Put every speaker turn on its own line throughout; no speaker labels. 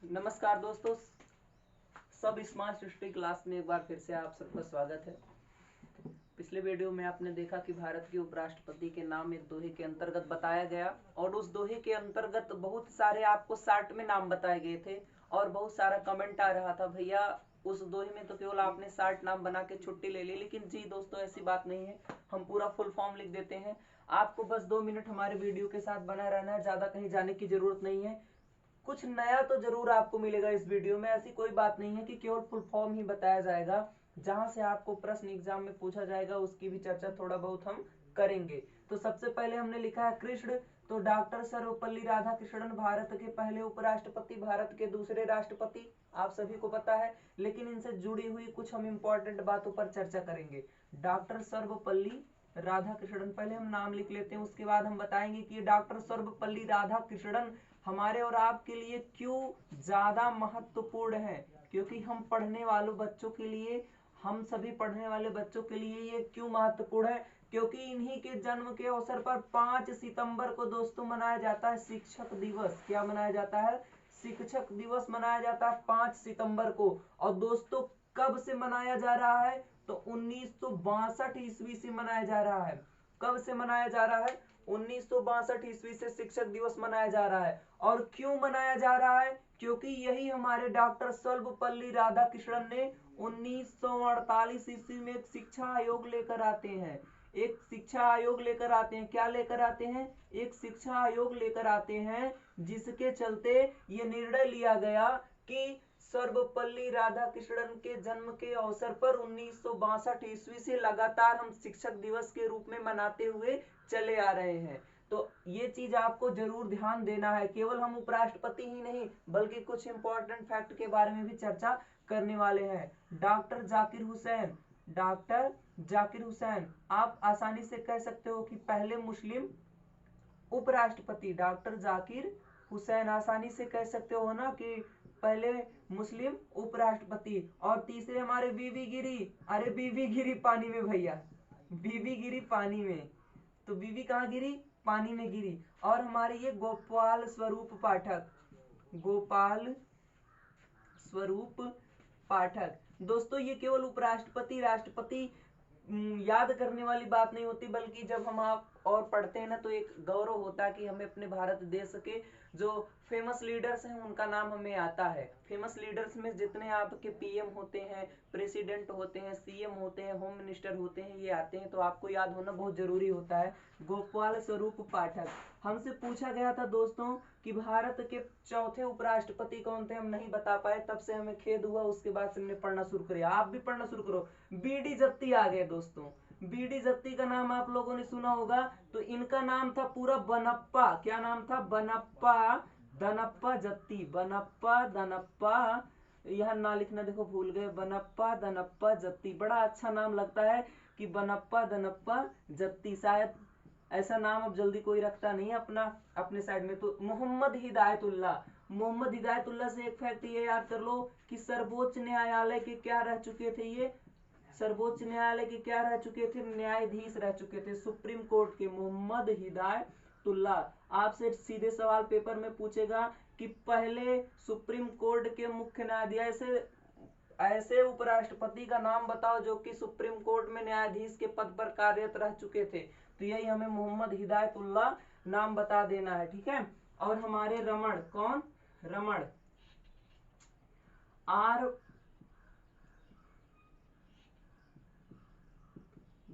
नमस्कार दोस्तों, सब स्मार्ट सिटी क्लास में एक बार फिर से आप सबका स्वागत है। पिछले वीडियो में आपने देखा कि भारत के उपराष्ट्रपति के नाम एक दोहे के अंतर्गत बताया गया और उस दोहे के अंतर्गत बहुत सारे आपको शार्ट में नाम बताए गए थे और बहुत सारा कमेंट आ रहा था, भैया उस दोहे में तो केवल आपने शार्ट नाम बना के छुट्टी ले ली। लेकिन जी दोस्तों, ऐसी बात नहीं है, हम पूरा फुल फॉर्म लिख देते हैं। आपको बस 2 मिनट हमारे वीडियो के साथ बना रहना है, ज्यादा कहीं जाने की जरूरत नहीं है। कुछ नया तो जरूर आपको मिलेगा इस वीडियो में। ऐसी कोई बात नहीं है कि केवल फुल फॉर्म ही बताया जाएगा। जहां से आपको प्रश्न एग्जाम में पूछा जाएगा उसकी भी चर्चा थोड़ा बहुत हम करेंगे। तो सबसे पहले हमने लिखा है कृष्ण, तो डॉक्टर सर्वपल्ली राधाकृष्णन भारत के पहले उपराष्ट्रपति, भारत के दूसरे राष्ट्रपति, आप सभी को पता है। लेकिन इनसे जुड़ी हुई कुछ हम इंपॉर्टेंट बातों पर चर्चा करेंगे। डॉक्टर सर्वपल्ली राधाकृष्णन, पहले हम नाम लिख लेते हैं, उसके बाद हम बताएंगे कि डॉक्टर सर्वपल्ली राधाकृष्णन हमारे और आपके लिए क्यों ज्यादा महत्वपूर्ण है। क्योंकि हम पढ़ने वालों बच्चों के लिए, हम सभी पढ़ने वाले बच्चों के लिए ये क्यों महत्वपूर्ण है, क्योंकि इन्हीं के जन्म के अवसर पर 5 सितंबर को दोस्तों मनाया जाता है शिक्षक दिवस। क्या मनाया जाता है? शिक्षक दिवस मनाया जाता है 5 सितंबर को। और दोस्तों कब से मनाया जा रहा है? तो 1962 ईस्वी से मनाया जा रहा है। कब से मनाया जा रहा है? 1962 ईस्वी से शिक्षक दिवस मनाया जा रहा है। और क्यों मनाया जा रहा है? क्योंकि यही हमारे डॉक्टर सर्वपल्ली राधाकृष्णन ने 1948 ईस्वी में एक शिक्षा आयोग लेकर आते हैं। एक शिक्षा आयोग लेकर आते हैं। क्या लेकर आते हैं? एक शिक्षा आयोग लेकर आते हैं, जिसके चलते ये निर्णय लिया गया कि सर्वपल्ली राधाकृष्णन के जन्म के अवसर पर 1962 ईस्वी से लगातार हम शिक्षक दिवस के रूप में मनाते हुए चले आ रहे हैं। तो ये चीज आपको जरूर ध्यान देना है। केवल हम उपराष्ट्रपति ही नहीं बल्कि कुछ इंपॉर्टेंट फैक्ट के बारे में भी चर्चा करने वाले हैं। डॉक्टर जाकिर हुसैन, डॉक्टर जाकिर हुसैन, आप आसानी से कह सकते हो कि पहले मुस्लिम उपराष्ट्रपति। डॉक्टर जाकिर हुसैन, आसानी से कह सकते हो ना कि पहले मुस्लिम उपराष्ट्रपति। और तीसरे हमारे बीबी गिरी, अरे बीबी गिरी पानी में भैया, बीबी गिरी पानी में। तो बीबी कहाँ गिरी? पानी में गिरी। और हमारे ये गोपाल स्वरूप पाठक, गोपाल स्वरूप पाठक। दोस्तों ये केवल उपराष्ट्रपति राष्ट्रपति याद करने वाली बात नहीं होती, बल्कि जब हम आप और पढ़ते हैं ना तो एक गौरव होता है कि हमें अपने भारत देश के जो फेमस लीडर्स हैं उनका नाम हमें आता है। फेमस लीडर्स में जितने आपके पीएम होते हैं, प्रेसिडेंट होते हैं, सीएम होते हैं, होम मिनिस्टर होते हैं, ये आते हैं, तो आपको याद होना बहुत जरूरी होता है। गोपाल स्वरूप पाठक। हमसे पूछा गया था दोस्तों कि भारत के चौथे उपराष्ट्रपति कौन थे, हम नहीं बता पाए, तब से हमें खेद हुआ। उसके बाद से हमने पढ़ना शुरू किया। आप भी पढ़ना शुरू करो। बीडी जत्ती आ गए दोस्तों। बीडी जत्ती का नाम आप लोगों ने सुना होगा। तो इनका नाम था पूरा बनप्पा। क्या नाम था? बनप्पा दनप्पा जत्ती, बनप्पा दनप्पा, यह ना लिखना, देखो भूल गए, बनप्पा दनप्पा जत्ती। बड़ा अच्छा नाम लगता है कि बनप्पा दनप्पा जत्ती। शायद ऐसा नाम अब जल्दी कोई रखता नहीं है अपना अपने साइड में। तो मोहम्मद हिदायतुल्लाह, मोहम्मद हिदायतुल्लाह से एक फैक्ट ये याद कर लो कि सर्वोच्च न्यायालय के क्या रह चुके थे ये? सर्वोच्च न्यायालय के क्या रह चुके थे? न्यायाधीश रह चुके थे, सुप्रीम कोर्ट के। मोहम्मद हिदायतुल्लाह। आपसे सीधे सवाल पेपर में पूछेगा कि पहले सुप्रीम कोर्ट के मुख्य न्यायाधीश, ऐसे उपराष्ट्रपति का नाम बताओ जो कि सुप्रीम कोर्ट में न्यायाधीश के पद पर कार्यरत रह चुके थे। तो यही हमें मोहम्मद हिदायतुल्लाह नाम बता देना है, ठीक है। और हमारे रमण, कौन? रमण, आर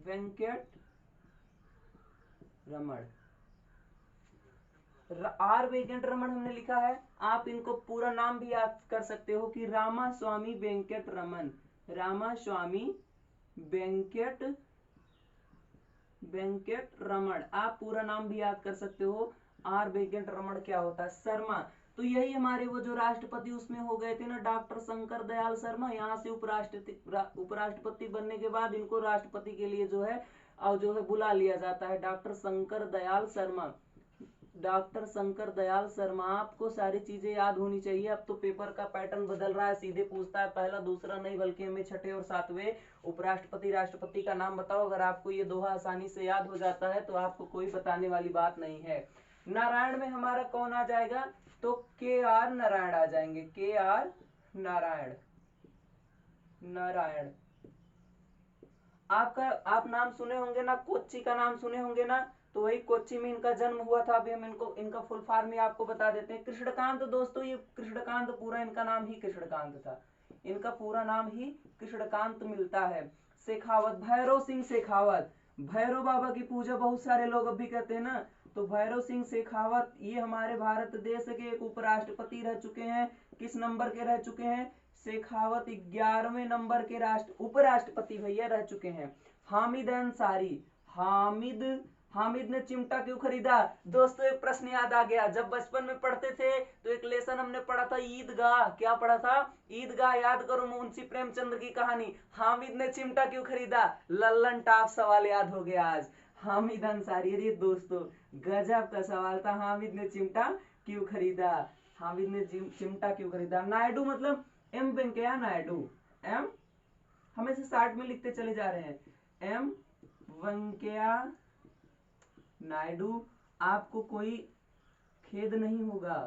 वेंकट रमण, आर वेंकट रमण हमने लिखा है। आप इनको पूरा नाम भी याद कर सकते हो कि रामास्वामी वेंकट रमन, रामास्वामी वेंकट वेंकट रमण। आप पूरा नाम भी याद कर सकते हो। आर वेंकट रमण क्या होता है? शर्मा। तो यही हमारे वो जो राष्ट्रपति उसमें हो गए थे ना, डॉक्टर शंकर दयाल शर्मा। यहाँ से उपराष्ट्रपति बनने के बाद इनको राष्ट्रपति के लिए जो है और जो है बुला लिया जाता है, डॉक्टर शंकर दयाल शर्मा। डॉक्टर शंकर दयाल शर्मा। आपको सारी चीजें याद होनी चाहिए। अब तो पेपर का पैटर्न बदल रहा है, सीधे पूछता है पहला दूसरा नहीं बल्कि हमें छठे और सातवें उपराष्ट्रपति राष्ट्रपति का नाम बताओ। अगर आपको ये दोहा आसानी से याद हो जाता है तो आपको कोई बताने वाली बात नहीं है। नारायण में हमारा कौन आ जाएगा, तो के आर नारायण आ जाएंगे, के आर नारायण। नारायण आप नाम सुने होंगे ना, कोच्चि का नाम सुने होंगे ना, तो वही कोच्चि में इनका जन्म हुआ था। अभी हम इनका फुल फॉर्म ही आपको बता देते हैं। कृष्णकांत दोस्तों, ये कृष्णकांत पूरा इनका नाम ही कृष्णकांत था, इनका पूरा नाम ही कृष्णकांत मिलता है। शेखावत, भैरव सिंह शेखावत, भैरव बाबा की पूजा बहुत सारे लोग अभी कहते हैं ना, तो भैरव सिंह शेखावत ये हमारे भारत देश के एक उपराष्ट्रपति रह चुके हैं। किस नंबर के रह चुके हैं, शेखावत 11वें नंबर के उपराष्ट्रपति भैया रह चुके हैं। हामिद अंसारी, हामिद ने चिमटा क्यों खरीदा। दोस्तों एक प्रश्न याद आ गया, जब बचपन में पढ़ते थे तो एक लेसन हमने पढ़ा था ईदगाह, क्या पढ़ा था, ईदगाह। याद करो मुंशी प्रेमचंद की कहानी, हामिद ने चिमटा क्यों खरीदा, लल्लन टॉप सवाल याद हो गया आज। हामिद अंसारी, अरे दोस्तों गजब का सवाल था, हामिद ने चिमटा क्यों खरीदा, हामिद ने चिमटा क्यों खरीदा। नायडू मतलब एम वेंकैया नायडू, एम हमें से 60 में लिखते चले जा रहे हैं, एम वेंकैया नायडू, आपको कोई खेद नहीं होगा।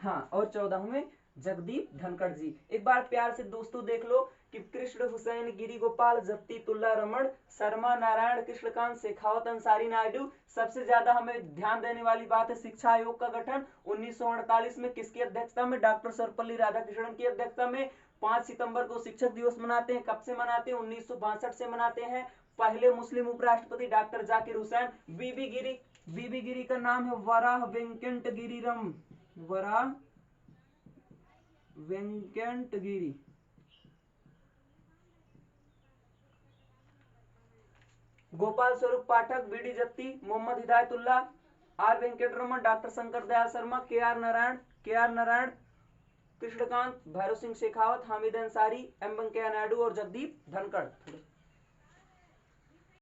हाँ, और 14वें जगदीप धनखड़ जी। एक बार प्यार से दोस्तों देख लो कि कृष्ण हुसैन, गिरी गोपाल, जत्तीतुल्ला रमण, शर्मा नारायण, कृष्णकांत शेखावत, अंसारी नायडू। सबसे ज्यादा हमें ध्यान देने वाली बात है शिक्षा आयोग का गठन 1948 में किसकी अध्यक्षता में, डॉक्टर सर्वपल्ली राधाकृष्णन की अध्यक्षता में। 5 सितंबर को शिक्षक दिवस मनाते हैं, कब से मनाते हैं, 1962 से मनाते हैं। पहले मुस्लिम उपराष्ट्रपति डॉक्टर जाकिर हुसैन। बीबी गिरी का नाम है Varaha Venkat गिरिरम, Varaha Venkat Giri. Gopal Swarup Pathak, BD Jatti, Mohammad Hidayatullah, R Venkataraman, doctor Shankar Dayal Sharma, K R Narayan, Krishnakant, Bhairon Singh Shekhawat, Hamid Ansari, M Venkaiah Naidu और जगदीप धनखड़।